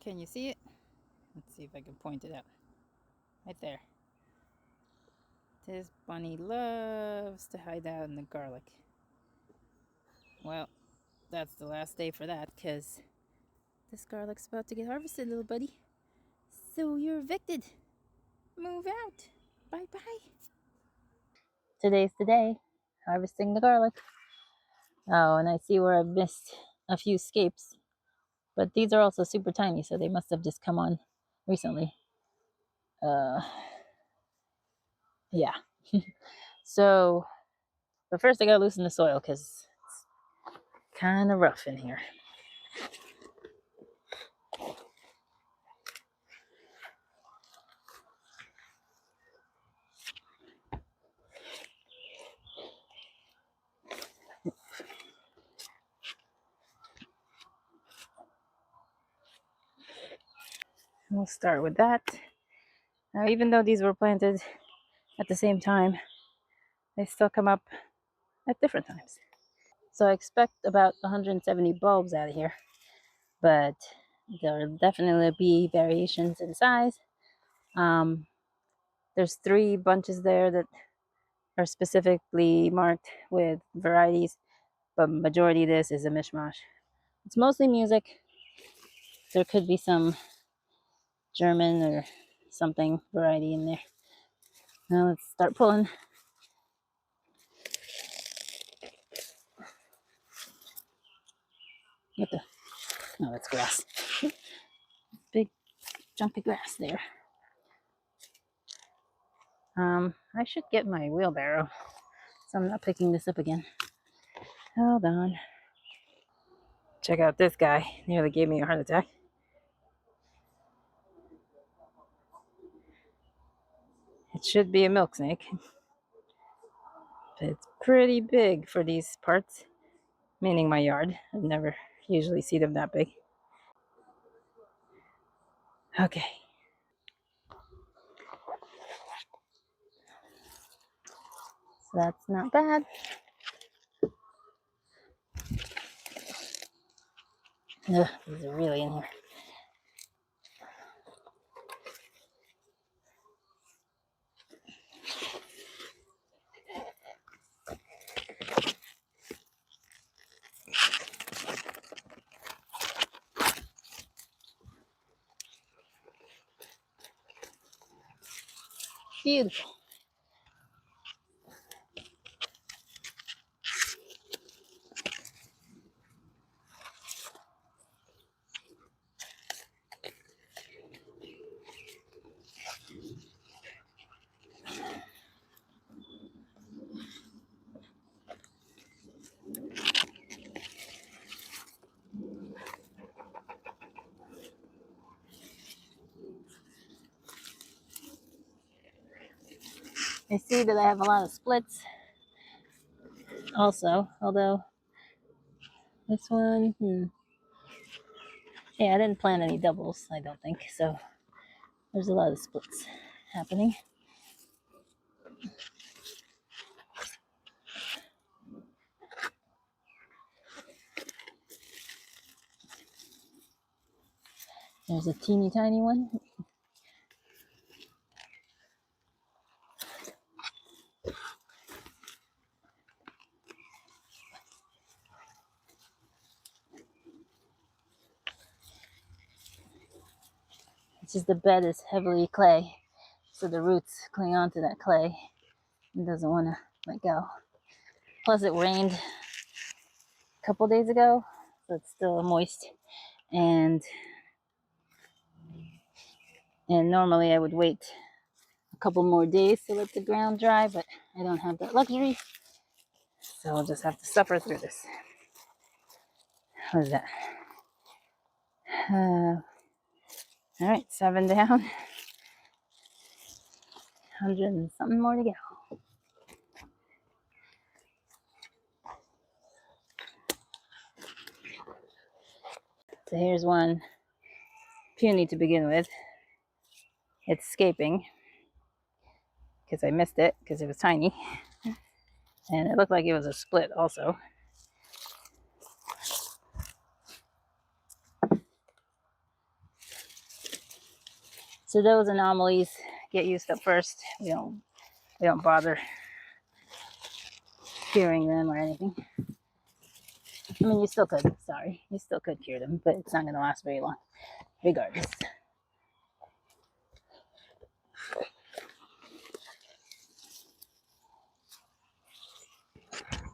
Can you see it? Let's see if I can point it out. Right there. This bunny loves to hide out in the garlic. Well, that's the last day for that because this garlic's about to get harvested, little buddy. So you're evicted. Move out. Bye bye. Today's the day. Harvesting the garlic. Oh, and I see where I've missed a few scapes. But these are also super tiny, so they must have just come on recently. Yeah. So, but first I gotta loosen the soil because it's kind of rough in here. We'll start with that. Now, even though these were planted at the same time, they still come up at different times. So I expect about 170 bulbs out of here, but there'll definitely be variations in size. There's 3 bunches there that are specifically marked with varieties, but majority of this is a mishmash. It's mostly music. There could be some German or something variety in there. Now let's start pulling. What the? No, that's grass. Big jumpy grass there. I should get my wheelbarrow so I'm not picking this up again. Hold on. Check out this guy. Nearly gave me a heart attack. It should be a milk snake. But it's pretty big for these parts, meaning my yard. I never usually see them that big. Okay. So that's not bad. Ugh, these are really in here. Beautiful. I see that I have a lot of splits also, although this one, yeah, I didn't plant any doubles, I don't think, so there's a lot of splits happening. There's a teeny tiny one. It's just the bed is heavily clay, so the roots cling onto that clay and doesn't want to let go. Plus it rained a couple days ago, so it's still moist, and normally I would wait a couple more days to let the ground dry, but I don't have that luxury, so I'll just have to suffer through this. What is that? All right, 7 down, 100 and something more to go. So here's one puny to begin with. It's escaping because I missed it because it was tiny, and it looked like it was a split also. So those anomalies get used up first. We don't bother curing them or anything. I mean, you still could. Sorry, you still could cure them, but it's not going to last very long, regardless.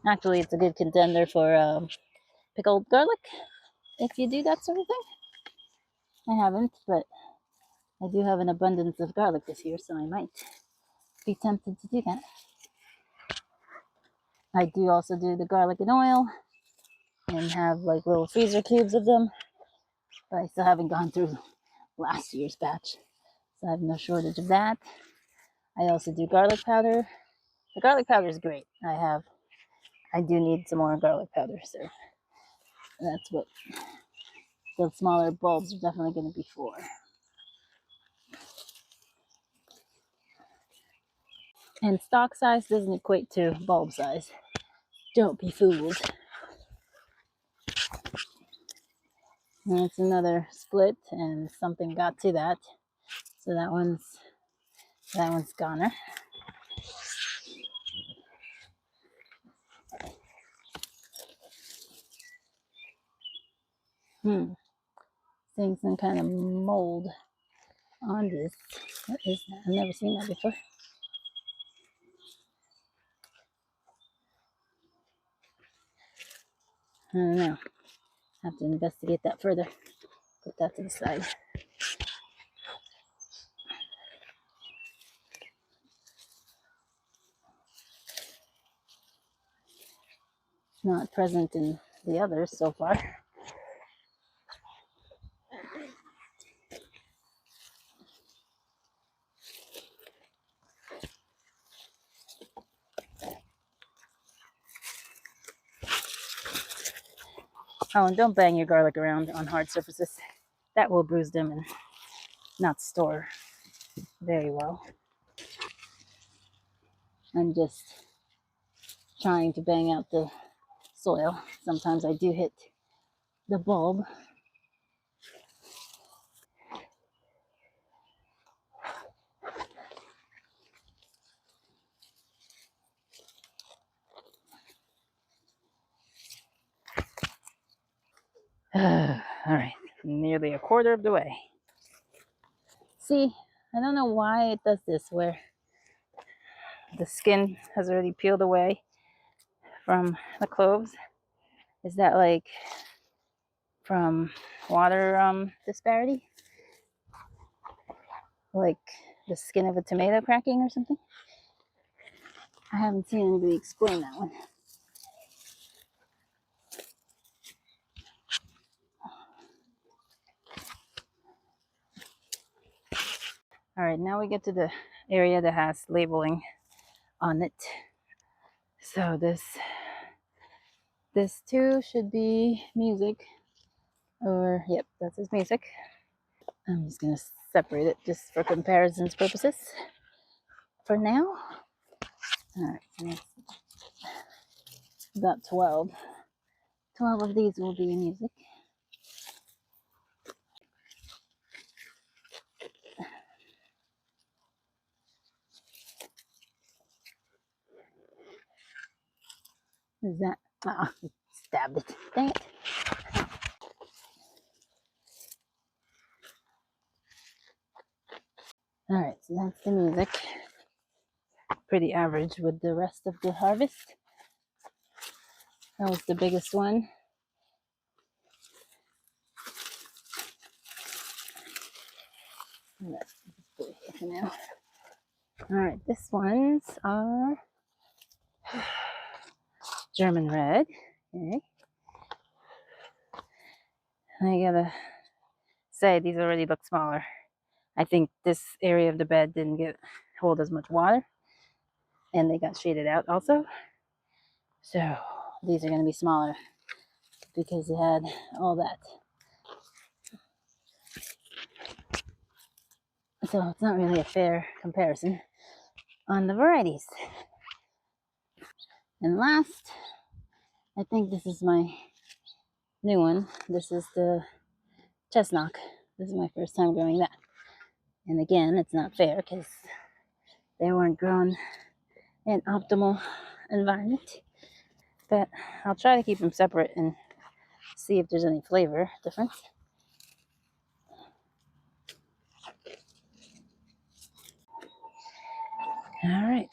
Actually, it's a good contender for pickled garlic if you do that sort of thing. I haven't, but I do have an abundance of garlic this year, so I might be tempted to do that. I do also do the garlic and oil and have like little freezer cubes of them, but I still haven't gone through last year's batch, so I have no shortage of that. I also do garlic powder. The garlic powder is great. I do need some more garlic powder, so that's what the smaller bulbs are definitely going to be for. And stalk size doesn't equate to bulb size. Don't be fooled. And it's another split, and something got to that, so that one's goner. Seeing some kind of mold on this. What is that? I've never seen that before. I don't know. Have to investigate that further. Put that to the side. Not present in the others so far. Oh, and don't bang your garlic around on hard surfaces. That will bruise them and not store very well. I'm just trying to bang out the soil. Sometimes I do hit the bulb. All right, nearly a quarter of the way. See, I don't know why it does this, where the skin has already peeled away from the cloves. Is that like from water disparity? Like the skin of a tomato cracking or something? I haven't seen anybody explain that one. All right, now we get to the area that has labeling on it. So this too should be music, or yep, that's his music. I'm just gonna separate it just for comparisons purposes for now. All right, so that's about 12. 12 of these will be music. Is that? Ah, oh, stabbed it. Dang it. All right, so that's the music. Pretty average with the rest of the harvest. That was the biggest one. Let's put it here for now. All right, this ones are German red. Okay. I gotta say, these already look smaller. I think this area of the bed didn't hold as much water, and they got shaded out also. So these are gonna be smaller because it had all that. So it's not really a fair comparison on the varieties. And last, I think this is my new one. This is the chestnut. This is my first time growing that. And again, it's not fair because they weren't grown in optimal environment. But I'll try to keep them separate and see if there's any flavor difference. All right.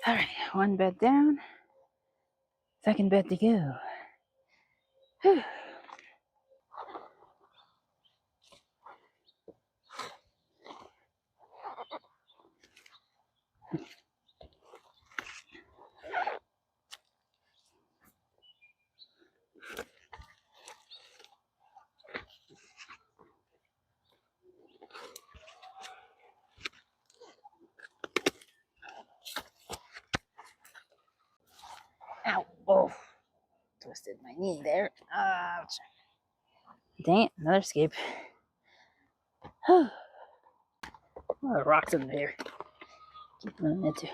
All right, one bed down, second bed to go. Whew. Ow. Oh, twisted my knee there. Ouch. Dang it, another escape. Oh, the rocks in there. Keep running into.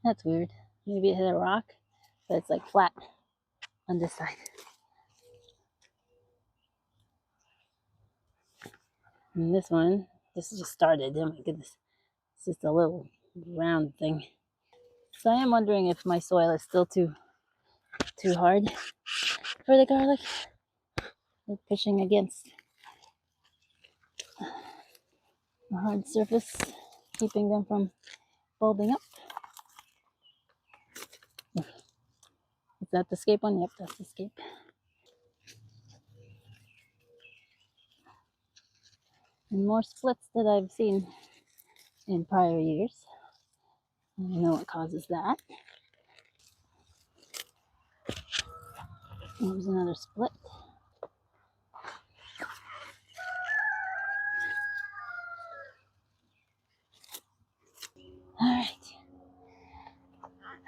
That's weird. Maybe it hit a rock, but it's like flat on this side. And this one, this just started. Oh my goodness. It's just a little round thing. So I am wondering if my soil is still too hard for the garlic. It's pushing against a hard surface, keeping them from bulbing up. Is that the escape one? Yep, that's the escape. And more splits that I've seen in prior years. I don't know what causes that. There's another split. All right.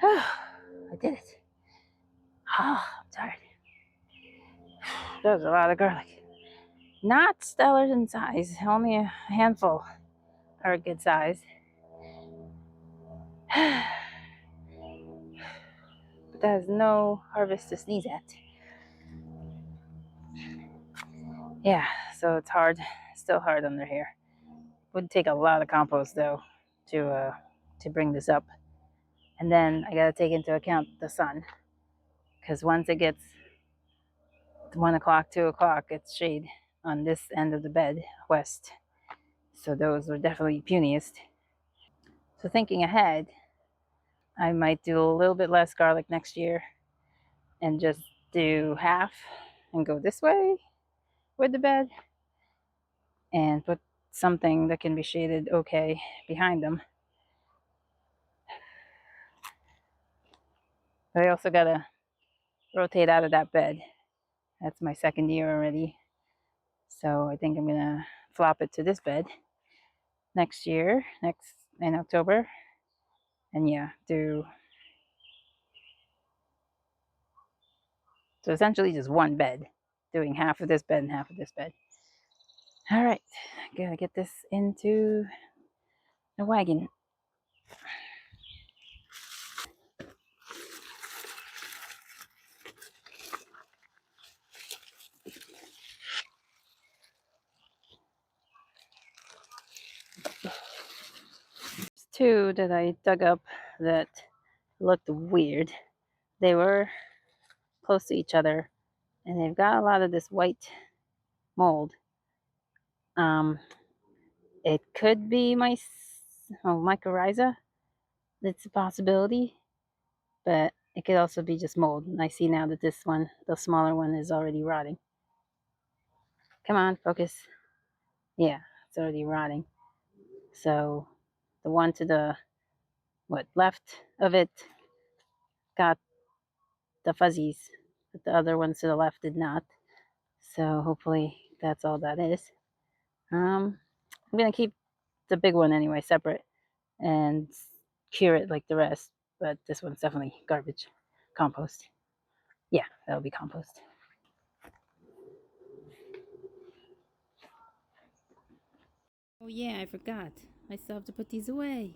I did it. I'm tired. That was a lot of garlic. Not stellar in size. Only a handful are a good size. But that is no harvest to sneeze at. Yeah, so it's hard. Still hard under here. Would take a lot of compost though to bring this up. And then I gotta take into account the sun, because once it gets 1 o'clock, 2 o'clock, it's shade on this end of the bed, west. So those are definitely puniest. So thinking ahead, I might do a little bit less garlic next year and just do half and go this way with the bed and put something that can be shaded okay behind them. But I also gotta rotate out of that bed. That's my second year already. So I think I'm gonna flop it to this bed next year, next in October. And yeah, do so essentially just one bed, doing half of this bed and half of this bed. All right, gotta get this into the wagon. Two that I dug up that looked weird. They were close to each other, and they've got a lot of this white mold. Um, it could be mycorrhiza. It's a possibility, but it could also be just mold. And I see now that this one, the smaller one, is already rotting. Come on, focus. Yeah, it's already rotting. So the one to the left of it got the fuzzies, but the other ones to the left did not. So hopefully that's all that is. I'm gonna keep the big one anyway separate and cure it like the rest. But this one's definitely garbage. Compost. Yeah, that'll be compost. yeah, I forgot. I still have to put these away.